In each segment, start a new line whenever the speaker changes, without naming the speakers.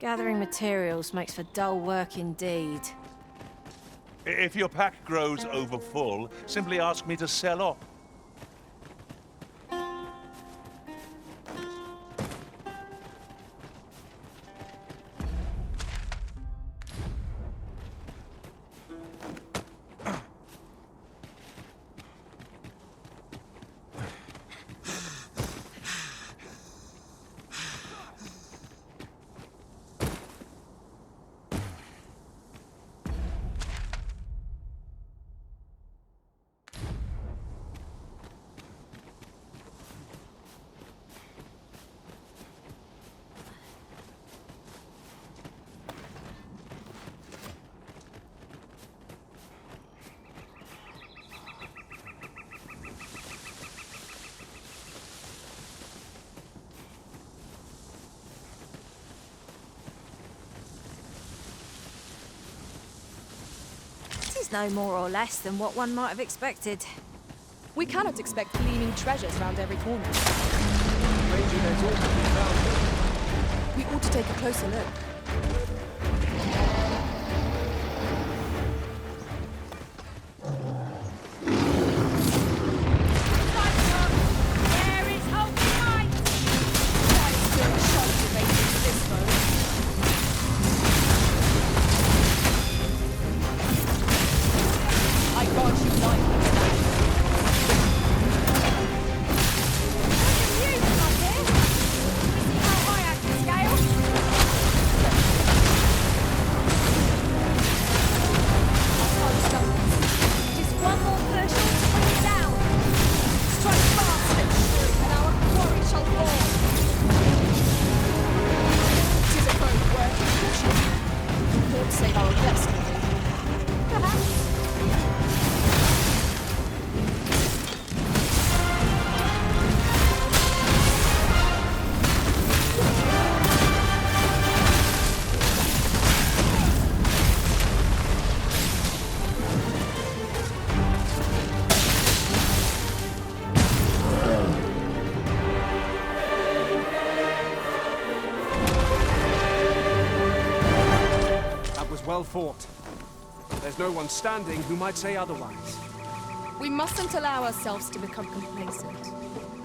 Gathering materials makes for dull work indeed.
If your pack grows over full, simply ask me to sell off.
This is no more or less than what one might have expected.
We cannot expect gleaming treasures round every corner. We ought to take a closer look.
Well fought. There's no one standing who might say otherwise.
We mustn't allow ourselves to become complacent.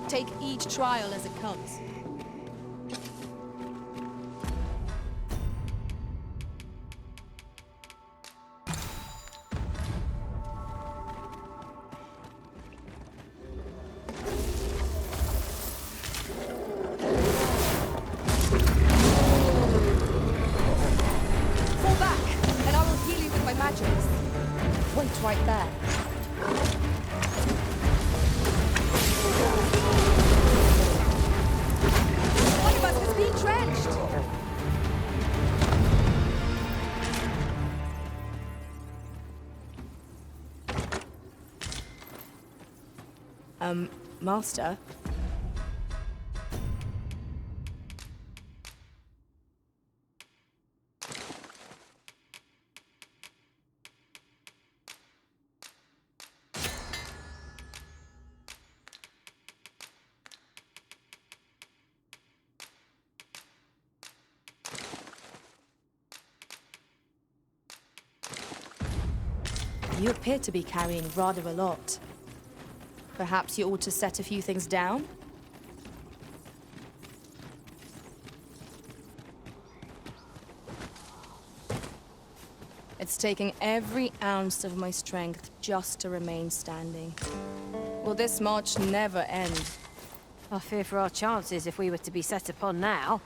Take each trial as it comes. Wait right there. One of us is being drenched! Master? You appear to be carrying rather a lot. Perhaps you ought to set a few things down? It's taking every ounce of my strength just to remain standing. Will this march never end?
I fear for our chances if we were to be set upon now.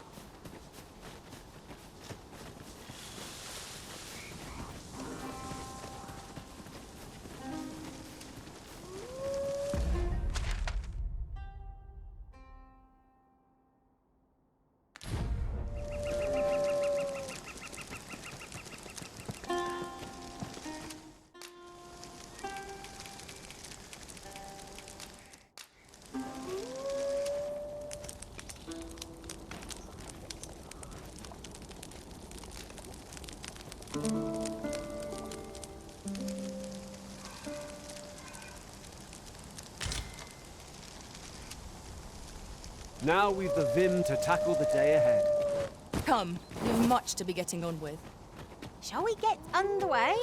Now we've the vim to tackle the day ahead.
Come. You have much to be getting on with.
Shall we get underway?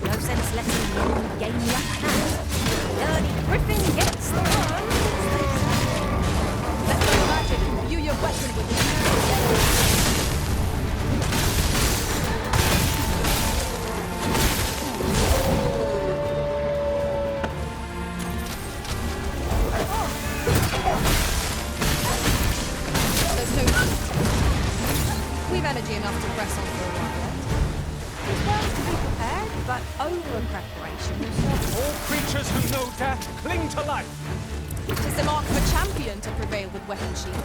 No sense letting you gain your hand. The early griffin gets the worm.
Let me imagine and view your weapon with the There's no We've energy enough to press on for a while yet.
It's well to be prepared, but over-preparation will serve
All creatures who know death cling to life.
It is the mark of a champion to prevail with weapon sheath.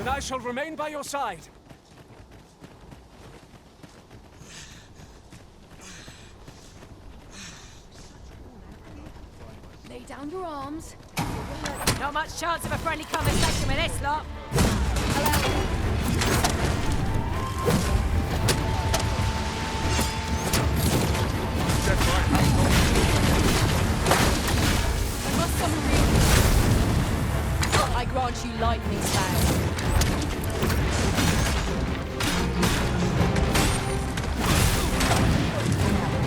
Then I shall remain by your side.
Lay down your arms. Not much chance of a friendly conversation with this lot.
Must some reason. I grant you lightning sound.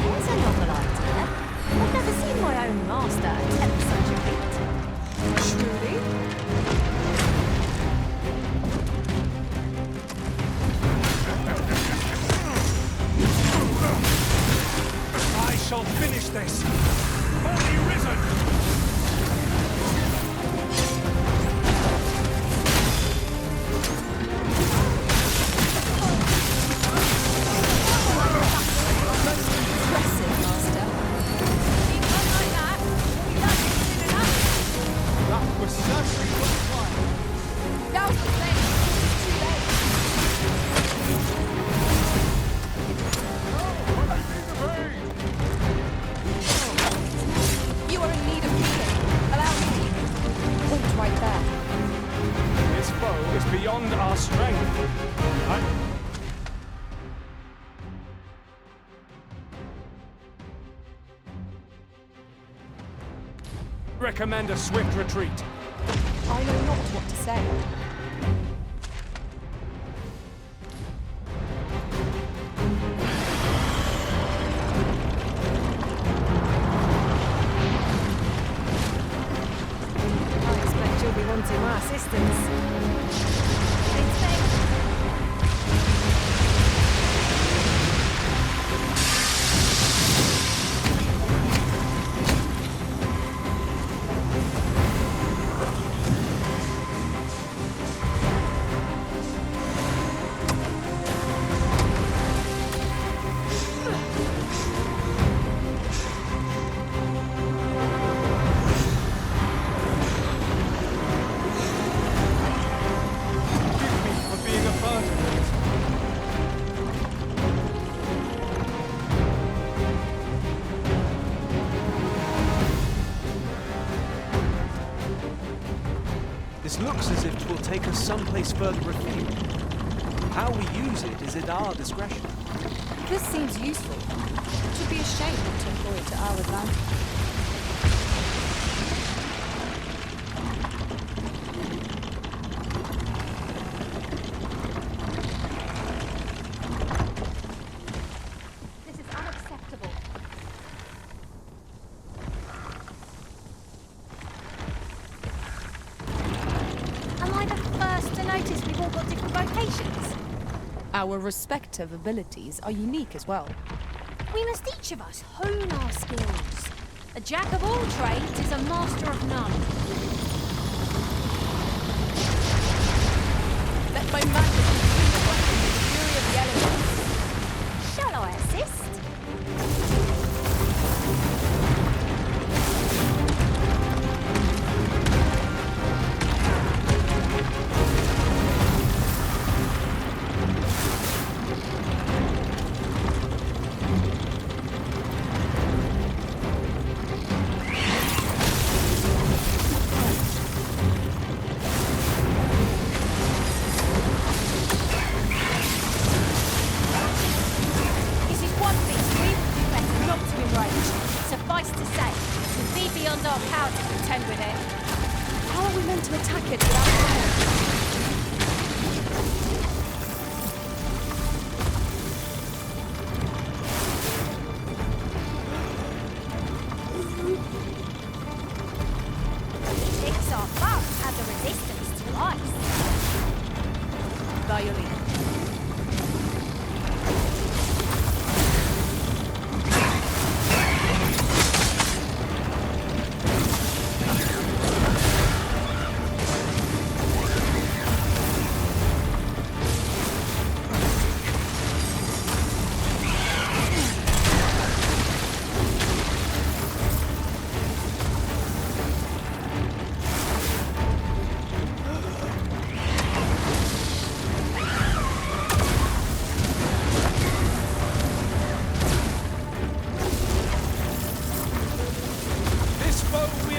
There's a novel idea. I've never seen my own master attempt such a feat.
Truly?
I shall finish this. Holy risen!
Impressive, Master.
Keep on like that. We'll be done soon enough.
That was certainly worthwhile.
Now's the thing. It's too late. You are in need of healing. Allow me. Point right there.
This foe is beyond our strength. Recommend a swift retreat.
I know not what to say.
I expect you'll be wanting my assistance. Thanks, babe.
Forgive me for being a burden.
This looks as if it will take us someplace further afield. How we use it is at our discretion.
This seems useful. It would be a shame not to employ it to our advantage.
This is unacceptable. Am I the first to notice we've all got different vocations?
Our respective abilities are unique as well.
We must each of us hone our skills. A jack of all trades is a master of none.
Let my magic consume the weapon with the fury of the elements.
Shall I assist? This is one thing we would do better not to enrage. Suffice to say, it would be beyond our power to contend with it.
How are we meant to attack it without fire?
Thinks our buff has a resistance to ice.
By your leave.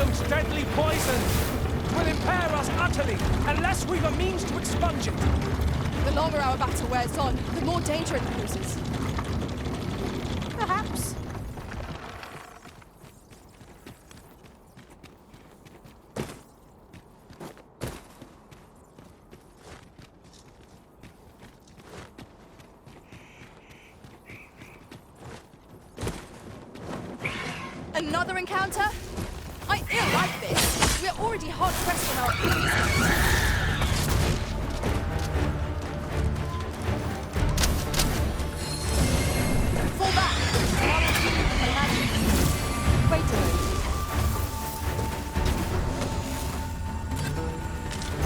most deadly poison will impair us utterly unless we've a means to expunge it.
The longer our battle wears on, the more danger it poses.
Perhaps.
Another encounter? I ill like this. We're already hard pressed on our enemies. Fall back. Wait a moment.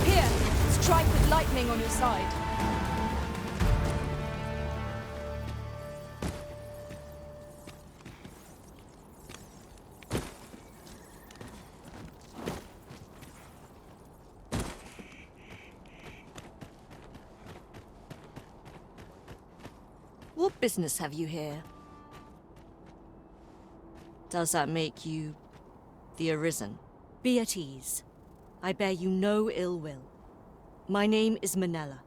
Here, strike with lightning on your side.
What business have you here? Does that make you the Arisen? Be at ease. I bear you no ill will. My name is Manella,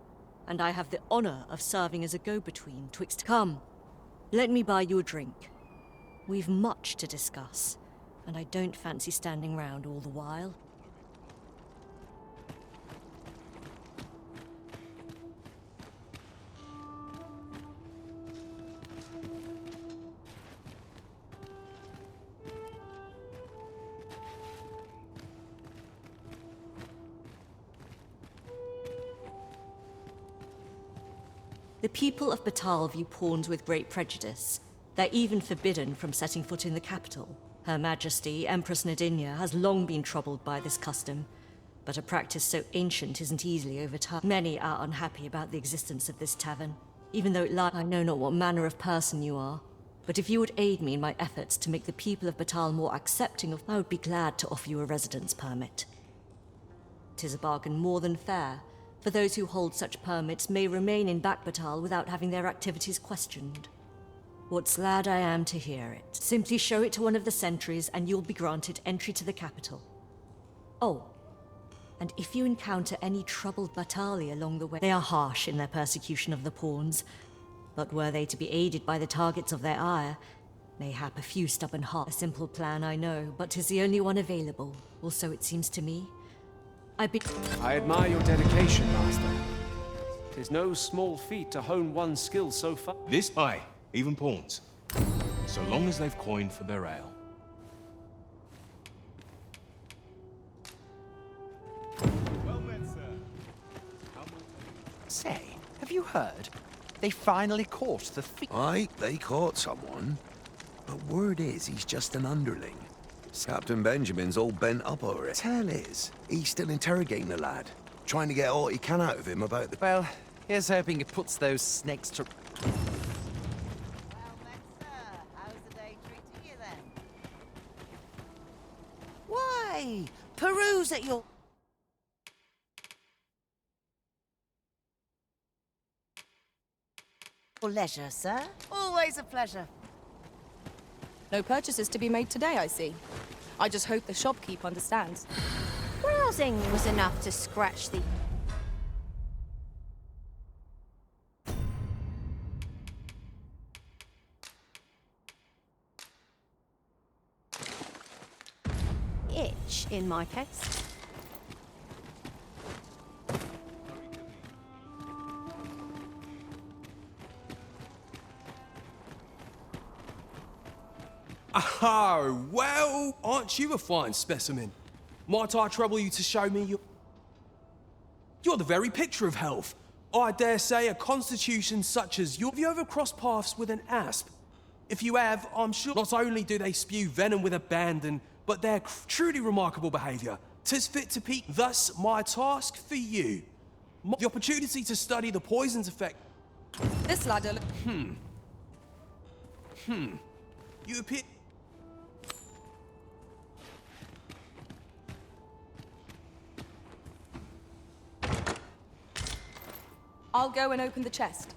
and I have the honor of serving as a go-between twixt. Come, let me buy you a drink. We've much to discuss, and I don't fancy standing round all the while. The people of Batal view pawns with great prejudice. They're even forbidden from setting foot in the capital. Her Majesty, Empress Nadinia, has long been troubled by this custom, but a practice so ancient isn't easily overturned. Many are unhappy about the existence of this tavern, even though it lies. I know not what manner of person you are, but if you would aid me in my efforts to make the people of Batal more accepting of, I would be glad to offer you a residence permit. 'Tis a bargain more than fair, for those who hold such permits may remain in Batal without having their activities questioned. What's glad I am to hear it. Simply show it to one of the sentries and you'll be granted entry to the capital. Oh, and if you encounter any troubled Batali along the way, they are harsh in their persecution of the pawns, but were they to be aided by the targets of their ire, mayhap a few stubborn hearts. A simple plan, I know, but 'tis the only one available, or so it seems to me.
I admire your dedication, Master. 'Tis no small feat to hone one's skill so far.
This, aye, even pawns. So long as they've coined for their ale.
Well met, sir. Say, have you heard? They finally caught the thief.
Aye, they caught someone. But word is he's just an underling. Captain Benjamin's all bent up over it. Hell is, he's still interrogating the lad, trying to get all he can out of him about the...
Well, here's hoping it puts those snakes to...
Well met, sir. How's the day treating you then? Why, peruse at your leisure, sir. Always a pleasure.
No purchases to be made today, I see. I just hope the shopkeep understands.
Browsing was enough to scratch the... itch, in my case.
Oh, well, aren't you a fine specimen? Might I trouble you to show me your... You're the very picture of health. I dare say a constitution such as yours. Have you ever crossed paths with an asp? If you have, I'm sure not only do they spew venom with abandon, but their truly remarkable behaviour. 'Tis fit to peak. Thus, my task for you. The opportunity to study the poison's effect.
This ladder...
You appear...
I'll go and open the chest.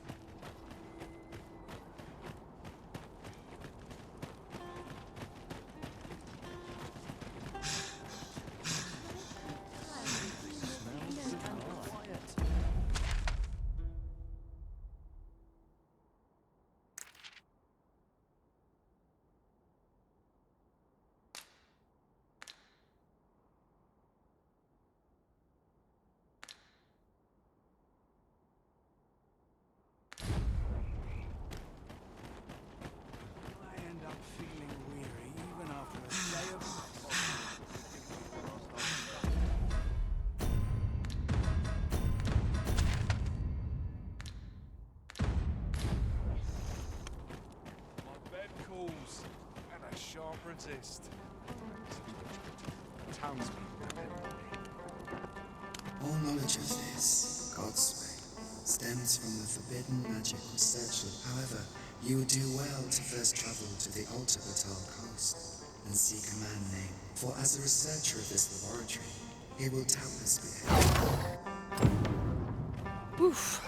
resist. Townspeople depend on me.
All knowledge of this, God's way, stems from the forbidden magic research. However, you would do well to first travel to the Alta Batal coast and seek a man named. For as a researcher of this laboratory, he will doubtless be able.
Oof.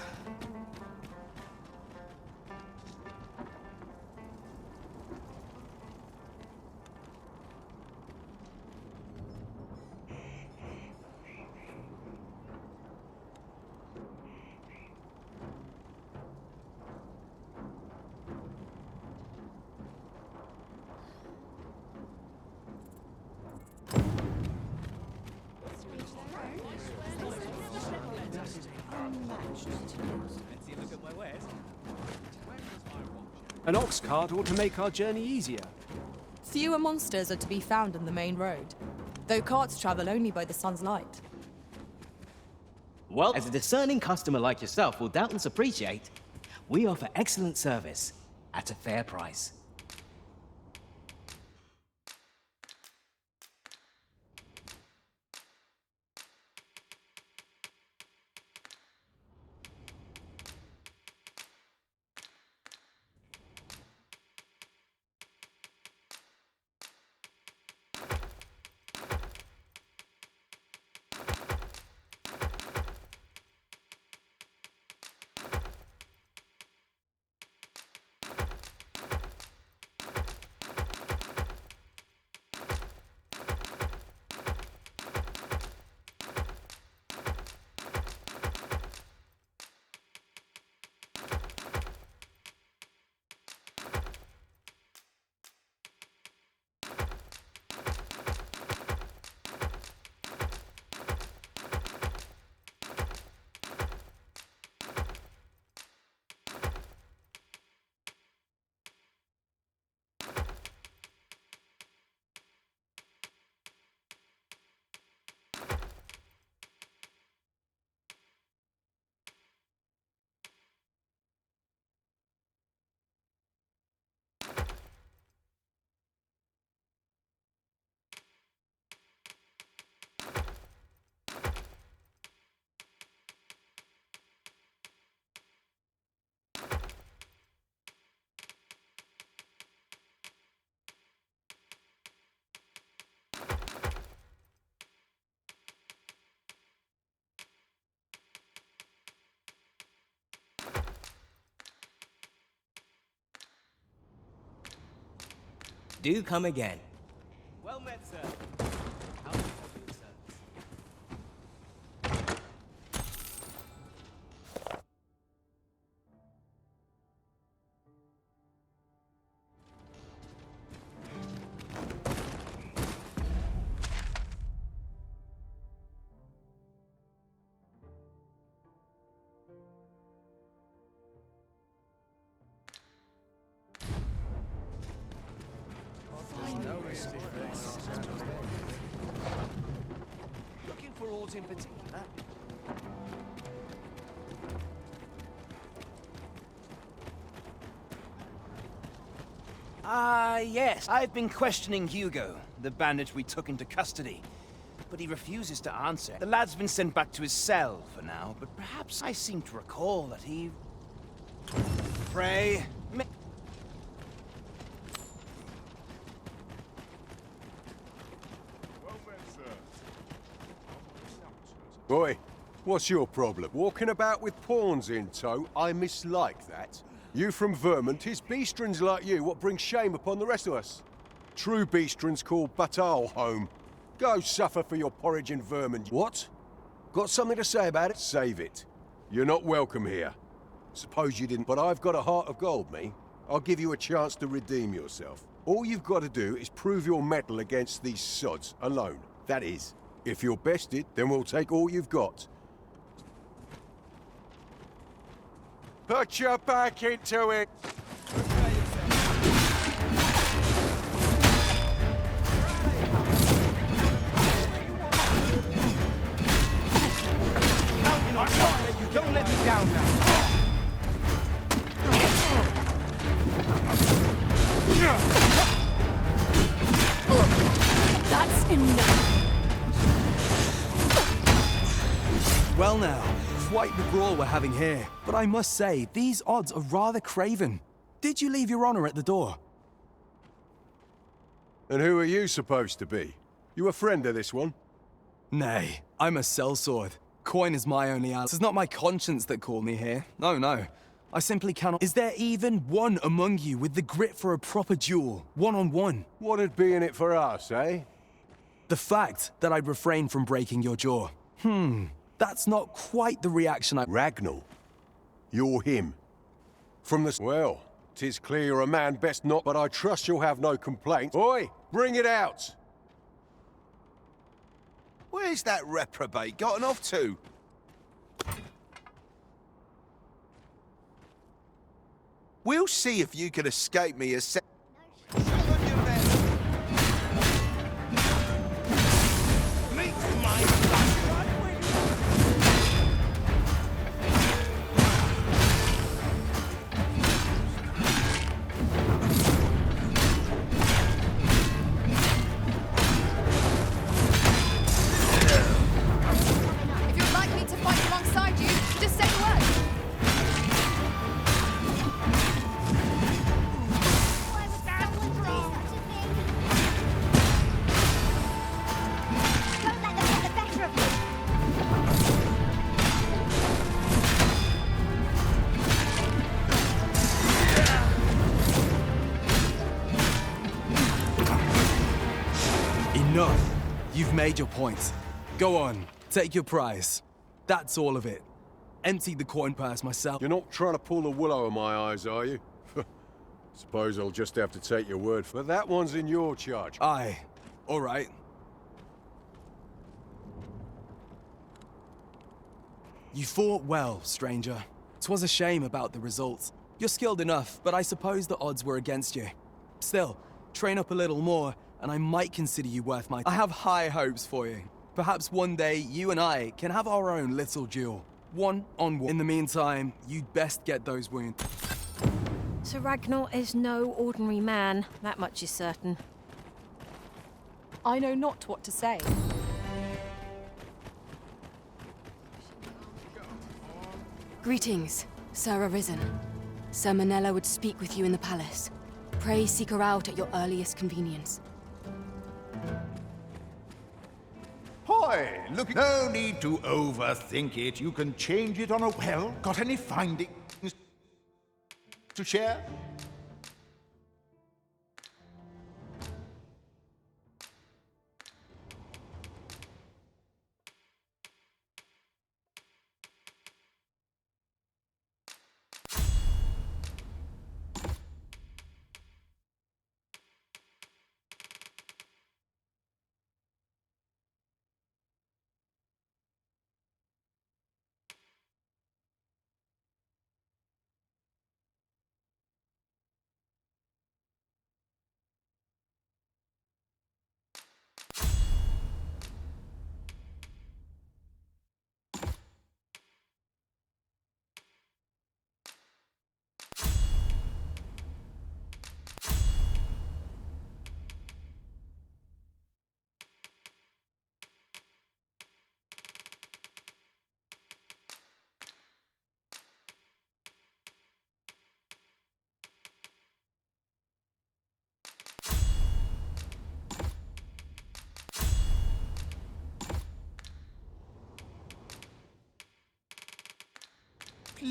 An ox cart ought to make our journey easier.
Fewer monsters are to be found on the main road, though carts travel only by the sun's light.
Well, as a discerning customer like yourself will doubtless appreciate, we offer excellent service at a fair price. Do come again.
Well met, sir.
How may I help you, sir?
Looking for aught in particular? Yes. I've been questioning Hugo, the bandit we took into custody. But he refuses to answer. The lad's been sent back to his cell for now, but perhaps I seem to recall that he... Pray...
Boy, what's your problem? Walking about with pawns in tow? I mislike that. You from Vermont, it's beastrons like you what bring shame upon the rest of us. True beastrons call Batal home. Go suffer for your porridge in Vermont. What? Got something to say about it? Save it. You're not welcome here. Suppose you didn't, but I've got a heart of gold, me. I'll give you a chance to redeem yourself. All you've got to do is prove your mettle against these sods alone. That is, if you're bested, then we'll take all you've got. Put your back into it!
Don't let me down now.
Well now, quite the brawl we're having here. But I must say, these odds are rather craven. Did you leave your honor at the door?
And who are you supposed to be? You a friend of this one?
Nay, I'm a sellsword. Coin is my only ally. It's not my conscience that called me here. No. I simply cannot. Is there even one among you with the grit for a proper duel, one-on-one?
What'd be in it for us, eh?
The fact that I'd refrain from breaking your jaw. That's not quite the reaction I—
Ragnar, you're him. From the— Well, 'tis clear you're a man best not, but I trust you'll have no complaint. Oi, bring it out!
Where's that reprobate gotten off to? We'll see if you can escape me as
If you'd like me to fight alongside you, just say the word.
Don't let them get the better of you.
Enough. You've made your point. Go on, take your prize. That's all of it. Emptied the coin purse myself.
You're not trying to pull the wool over my eyes, are you? Suppose I'll just have to take your word for it. That one's in your charge.
Aye. All right. You fought well, stranger. 'Twas a shame about the results. You're skilled enough, but I suppose the odds were against you. Still, train up a little more, and I might consider you worth my— I have high hopes for you. Perhaps one day, you and I can have our own little duel. One-on-one. In the meantime, you'd best get those wounds.
Sir Ragnar is no ordinary man, that much is certain.
I know not what to say.
Greetings, Sir Arisen. Sir Manella would speak with you in the palace. Pray seek her out at your earliest convenience.
Hoy, look, no need to overthink it. You can change it on a— Well, got any findings to share?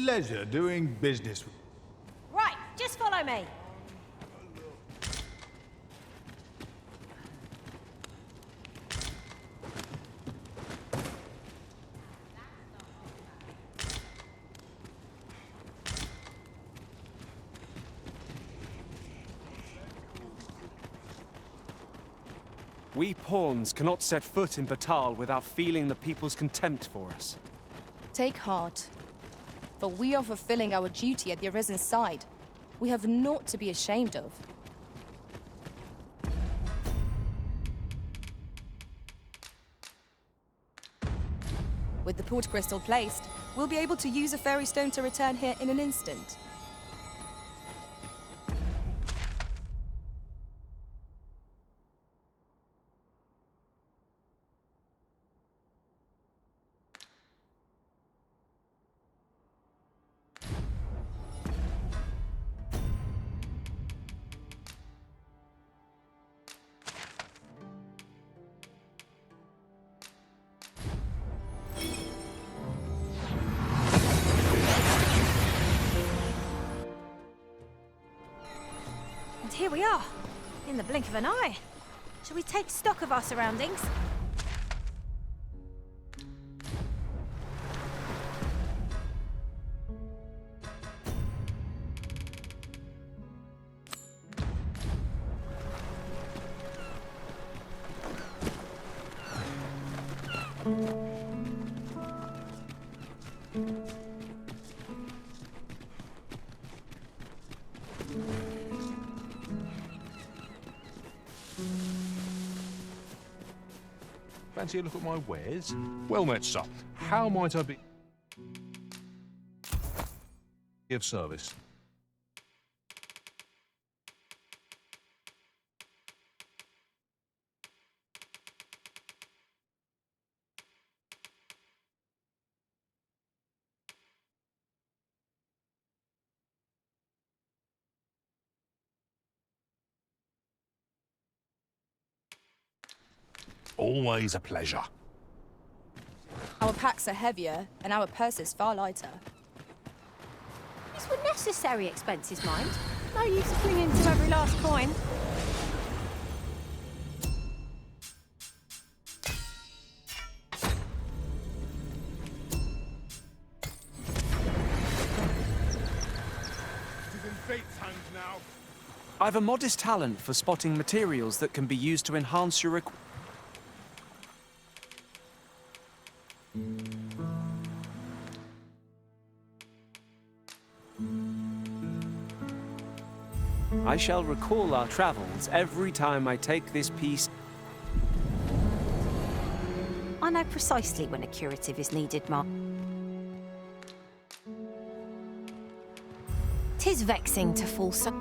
Pleasure doing business with—
Right, just follow me.
We pawns cannot set foot in Batal without feeling the people's contempt for us.
Take heart. For we are fulfilling our duty at the Arisen's side. We have naught to be ashamed of. With the port crystal placed, we'll be able to use a fairy stone to return here in an instant.
we are. In the blink of an eye. Shall we take stock of our surroundings?
Fancy a look at my wares? Well met, sir. How might I be of service? Always a pleasure.
Our packs are heavier, and our purses far lighter.
These were necessary expenses, mind. No use clinging to every last coin.
I've a modest talent for spotting materials that can be used to enhance your equipment. I shall recall our travels every time I take this piece.
I know precisely when a curative is needed, Mark. 'Tis vexing to fall so...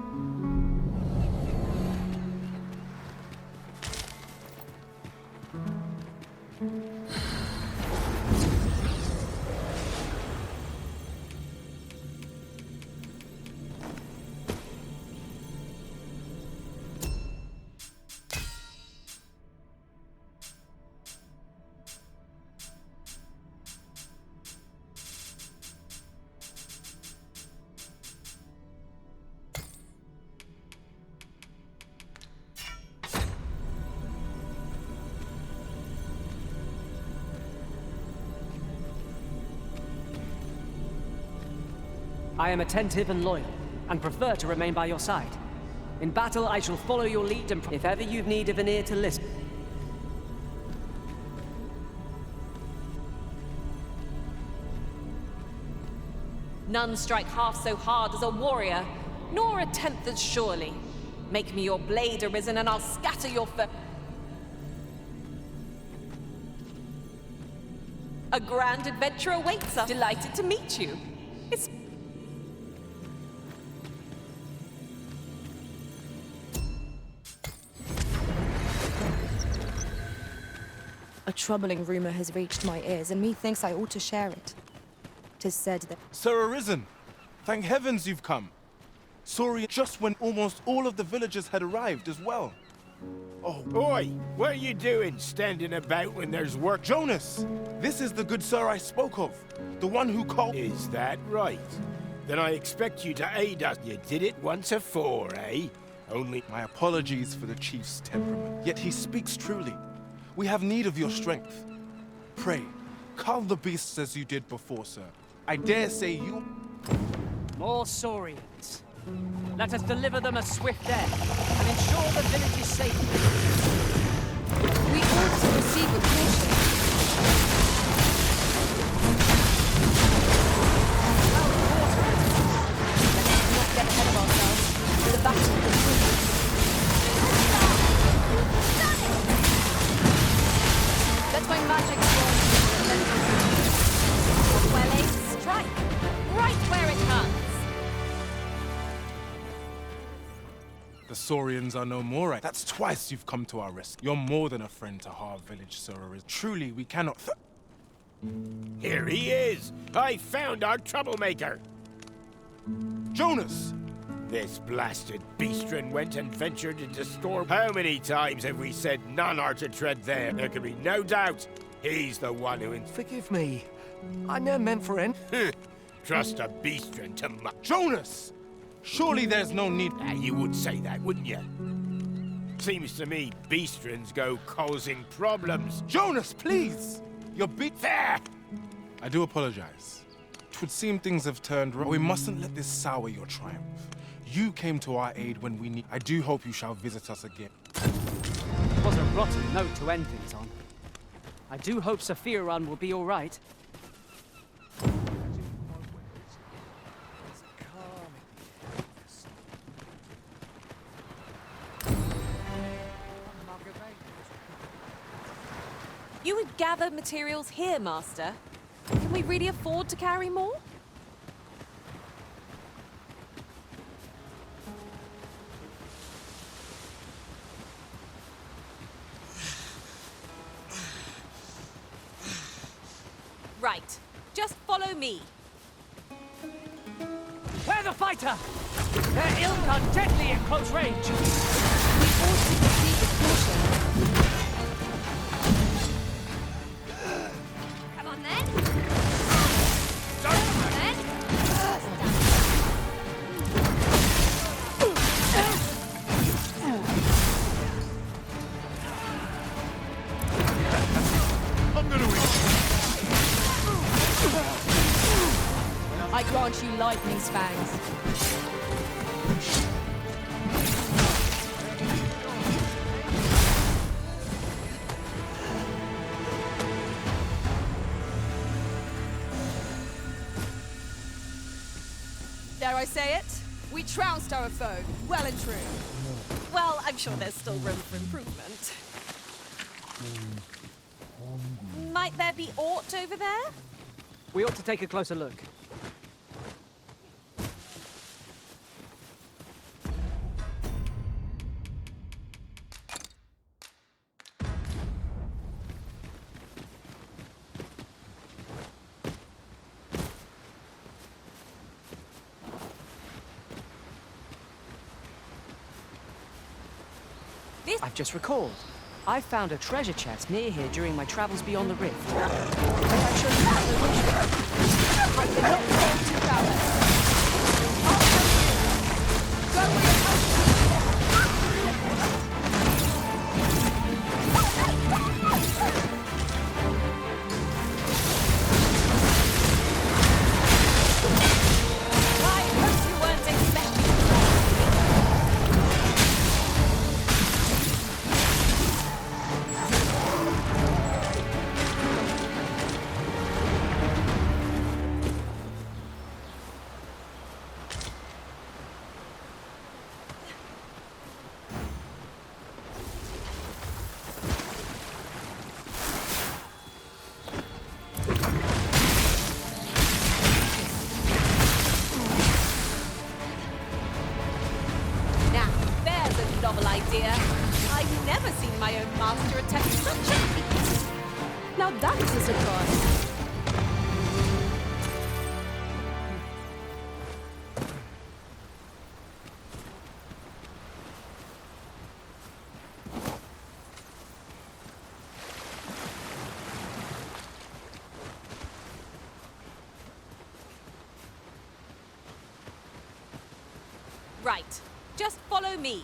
I am attentive and loyal, and prefer to remain by your side. In battle, I shall follow your lead, and if ever you've need of an ear to listen.
None strike half so hard as a warrior, nor a tenth as surely. Make me your blade arisen, and I'll scatter your foe. A grand adventure awaits us. Delighted to meet you. It's...
A troubling rumor has reached my ears, and methinks I ought to share it. 'Tis said that...
Sir Arisen, thank heavens you've come. Sorry, just when almost all of the villagers had arrived as well.
Oh, boy, what are you doing standing about when there's work?
Jonas, this is the good sir I spoke of. The one who called...
Is that right? Then I expect you to aid us. You did it once afore, eh? Only...
My apologies for the chief's temperament. Yet he speaks truly. We have need of your strength. Pray, calm the beasts as you did before, sir. I dare say you...
More saurians. Let us deliver them a swift death, and ensure the village is safe.
We ought to proceed with caution. Let us not get ahead of ourselves. The battle continues. Let my magic
Well, a strike. Right where it hurts.
The Saurians are no more, right? That's twice you've come to our rescue. You're more than a friend to our village, Sir Arisen. Truly, we cannot...
Here he is! I found our troublemaker!
Jonas!
This blasted beastren went and ventured into storm. How many times have we said none are to tread there? There can be no doubt he's the one who...
Forgive me. I never meant for any...
Trust a beastren to
Jonas! Surely there's no need.
You would say that, wouldn't you? Seems to me beastrons go causing problems.
Jonas, please! You're
Fair!
I do apologize. 'Twould seem things have turned wrong. We mustn't let this sour your triumph. You came to our aid when we need. I do hope you shall visit us again.
It was a rotten note to end things on. I do hope Sephiron will be all right.
You would gather materials here, Master. Can we really afford to carry more? Right. Just follow me.
Where's the fighter? Their ilk are deadly at close range.
We ought to proceed with caution.
Come on then. Come on then.
I'm gonna eat.
I grant you lightning's fangs. Dare I say it? We trounced our foe, well and true.
Well, I'm sure there's still room for improvement. Might there be aught over there?
We ought to take a closer look. I've just recalled. I found a treasure chest near here during my travels beyond the rift. May I show you how to reach it? I cannot fall to prowess. I'll show you. Go where you're
I hope you weren't expecting Now, there's a novel idea. I've never seen my own master attempt such a feat.
Now that is a surprise.
Right. Just follow me.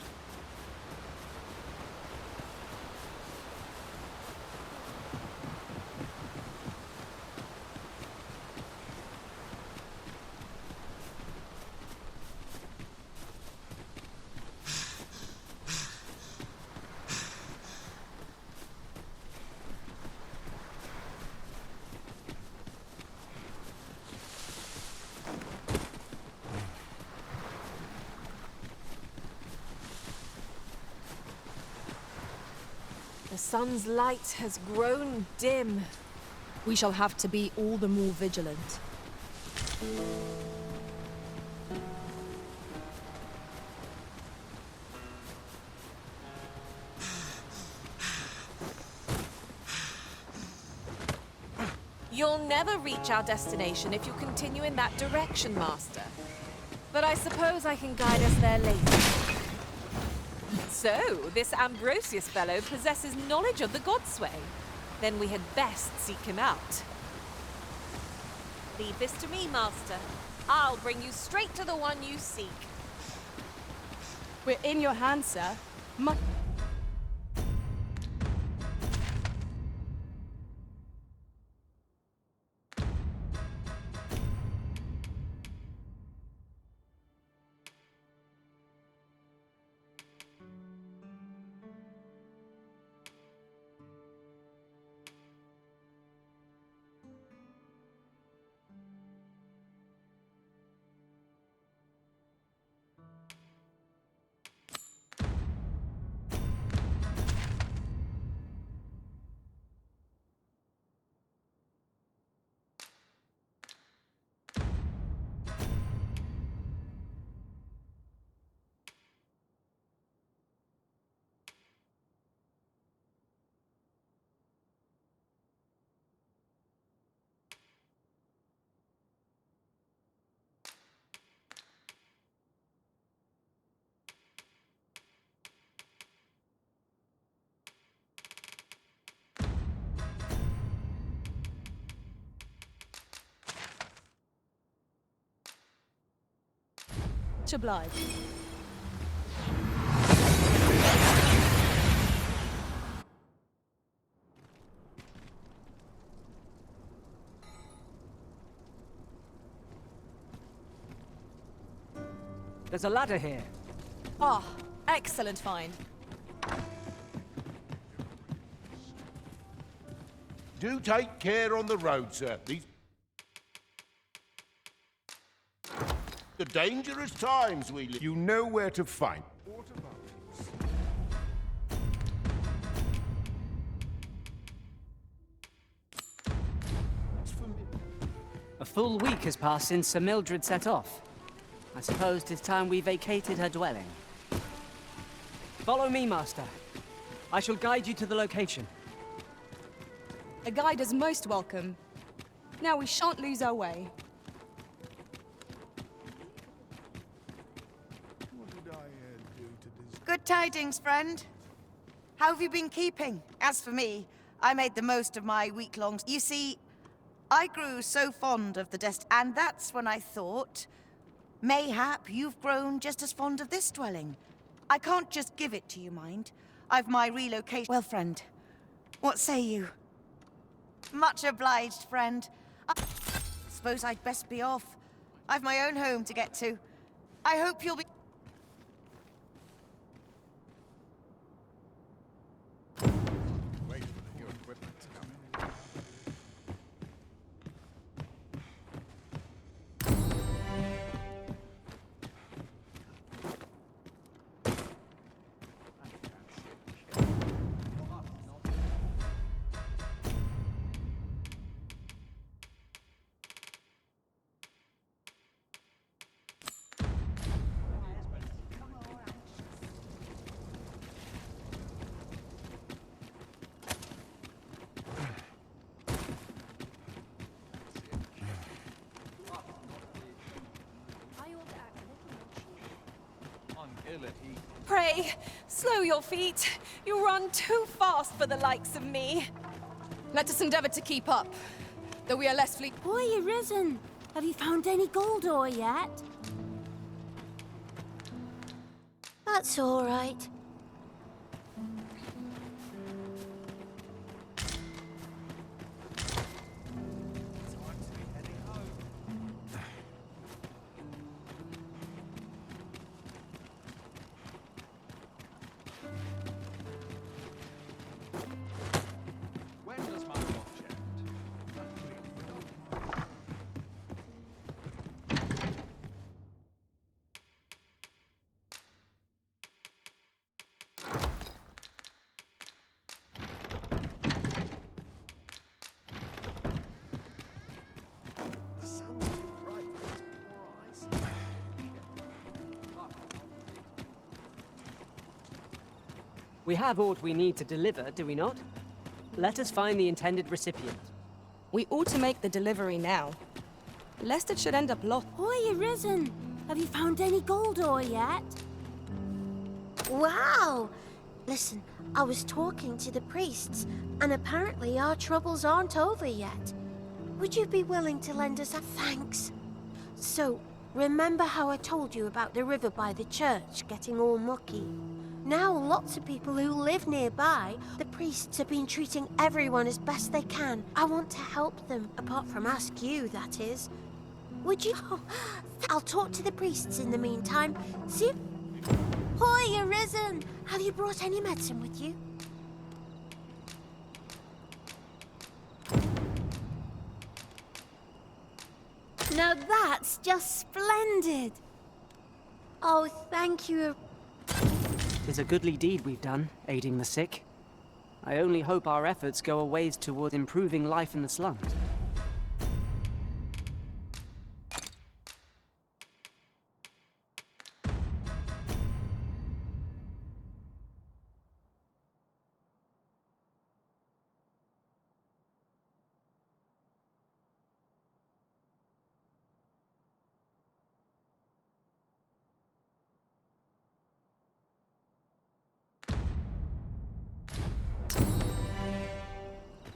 The sun's light has grown dim.
We shall have to be all the more vigilant.
You'll never reach our destination if you continue in that direction, Master. But I suppose I can guide us there later. So, this Ambrosius fellow possesses knowledge of the Godsway. Then we had best seek him out. Leave this to me, Master. I'll bring you straight to the one you seek.
We're in your hands, sir. Much obliged.
There's a ladder here.
Ah, excellent find.
Do take care on the road, sir. These the dangerous times we live. You know where to find.
A full week has passed since Sir Mildred set off. I suppose 'tis time we vacated her dwelling. Follow me, Master. I shall guide you to the location.
A guide is most welcome. Now we shan't lose our way.
Good tidings, friend. How have you been keeping? As for me, I made the most of my week-long... You see, I grew so fond of the and that's when I thought, mayhap you've grown just as fond of this dwelling. I can't just give it to you, mind. I've my relocation... Well, friend, what say you? Much obliged, friend. Suppose I'd best be off. I've my own home to get to. I hope you'll be...
Pray, slow your feet. You run too fast for the likes of me.
Let us endeavor to keep up, though we are less fleet.
Boy, Arisen, have you found any gold ore yet? That's all right.
We have aught we need to deliver, do we not? Let us find the intended recipient.
We ought to make the delivery now, lest it should end up lost.
Boy, Arisen, have you found any gold ore yet? Wow! Listen, I was talking to the priests, and apparently our troubles aren't over yet. Would you be willing to lend us a thanks? So,
Remember how I told you about the river by the church getting all mucky? Now lots of people who live nearby, the priests have been treating everyone as best they can. I want to help them, apart from ask you, that is. Would you? I'll talk to the priests in the meantime. See? Hoy, Arisen! Have you brought any medicine with you? Now that's just splendid! Oh, thank you.
'Tis a goodly deed we've done, aiding the sick. I only hope our efforts go a ways toward improving life in the slums.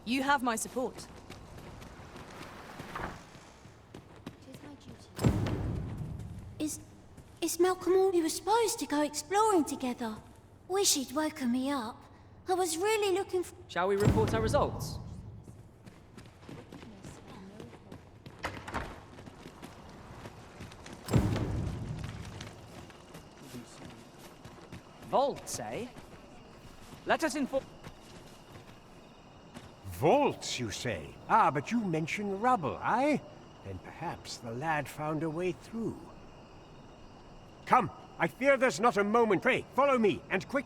You have my support.
Is Malcolm all we were supposed to go exploring together? Wish he'd woken me up. I was really looking for...
Shall we report our results? Vaults, eh? Let us inform...
Vaults, you say? Ah, but you mention rubble, aye? Then perhaps the lad found a way through. Come, I fear there's not a moment. Pray, follow me, and quick.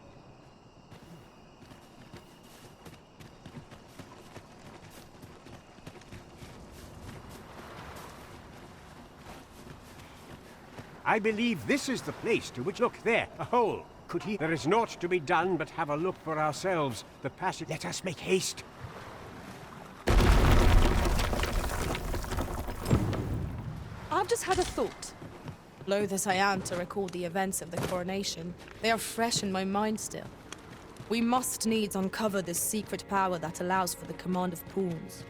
I believe this is the place to which... Look, there, a hole. Could he... There is naught to be done but have a look for ourselves. The passage... Let us make haste.
I've just had a thought. Loath as I am to recall the events of the coronation, they are fresh in my mind still. We must needs uncover this secret power that allows for the command of pawns.